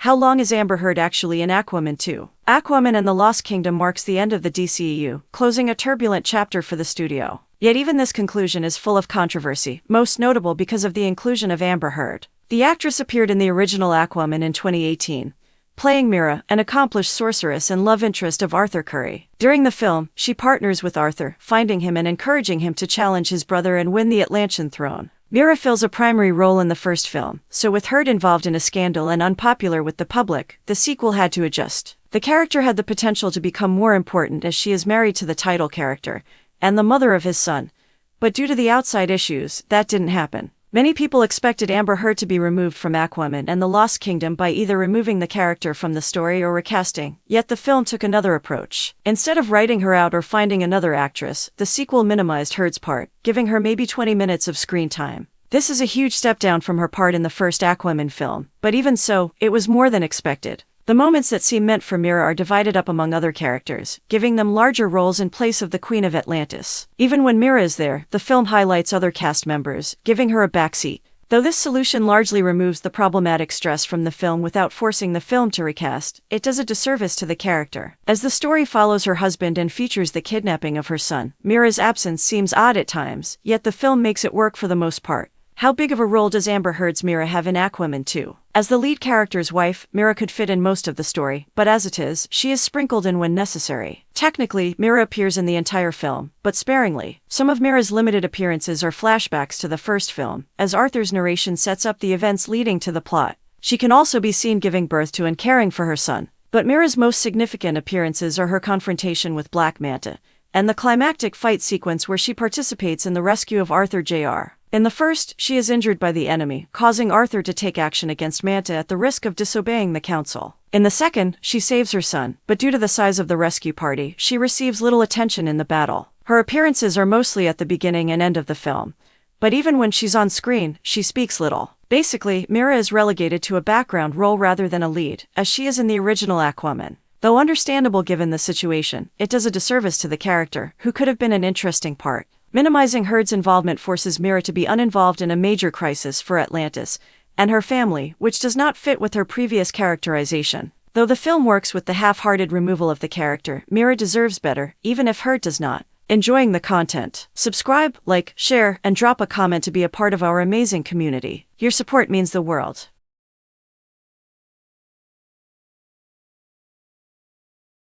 How long is Amber Heard actually in Aquaman 2? Aquaman and the Lost Kingdom marks the end of the DCEU, closing a turbulent chapter for the studio. Yet even this conclusion is full of controversy, most notable because of the inclusion of Amber Heard. The actress appeared in the original Aquaman in 2018, playing Mera, an accomplished sorceress and love interest of Arthur Curry. During the film, she partners with Arthur, finding him and encouraging him to challenge his brother and win the Atlantian throne. Mera fills a primary role in the first film, so with Heard involved in a scandal and unpopular with the public, the sequel had to adjust. The character had the potential to become more important as she is married to the title character, and the mother of his son. But due to the outside issues, that didn't happen. Many people expected Amber Heard to be removed from Aquaman and the Lost Kingdom by either removing the character from the story or recasting, yet the film took another approach. Instead of writing her out or finding another actress, the sequel minimized Heard's part, giving her maybe 20 minutes of screen time. This is a huge step down from her part in the first Aquaman film, but even so, it was more than expected. The moments that seem meant for Mera are divided up among other characters, giving them larger roles in place of the Queen of Atlantis. Even when Mera is there, the film highlights other cast members, giving her a backseat. Though this solution largely removes the problematic stress from the film without forcing the film to recast, it does a disservice to the character. As the story follows her husband and features the kidnapping of her son, Mera's absence seems odd at times, yet the film makes it work for the most part. How big of a role does Amber Heard's Mera have in Aquaman 2? As the lead character's wife, Mera could fit in most of the story, but as it is, she is sprinkled in when necessary. Technically, Mera appears in the entire film, but sparingly. Some of Mera's limited appearances are flashbacks to the first film, as Arthur's narration sets up the events leading to the plot. She can also be seen giving birth to and caring for her son. But Mera's most significant appearances are her confrontation with Black Manta, and the climactic fight sequence where she participates in the rescue of Arthur Jr. In the first, she is injured by the enemy, causing Arthur to take action against Manta at the risk of disobeying the council. In the second, she saves her son, but due to the size of the rescue party, she receives little attention in the battle. Her appearances are mostly at the beginning and end of the film, but even when she's on screen, she speaks little. Basically, Mera is relegated to a background role rather than a lead, as she is in the original Aquaman. Though understandable given the situation, it does a disservice to the character, who could have been an interesting part. Minimizing Heard's involvement forces Mera to be uninvolved in a major crisis for Atlantis and her family, which does not fit with her previous characterization. Though the film works with the half-hearted removal of the character, Mera deserves better, even if Heard does not. Enjoying the content? Subscribe, like, share, and drop a comment to be a part of our amazing community. Your support means the world.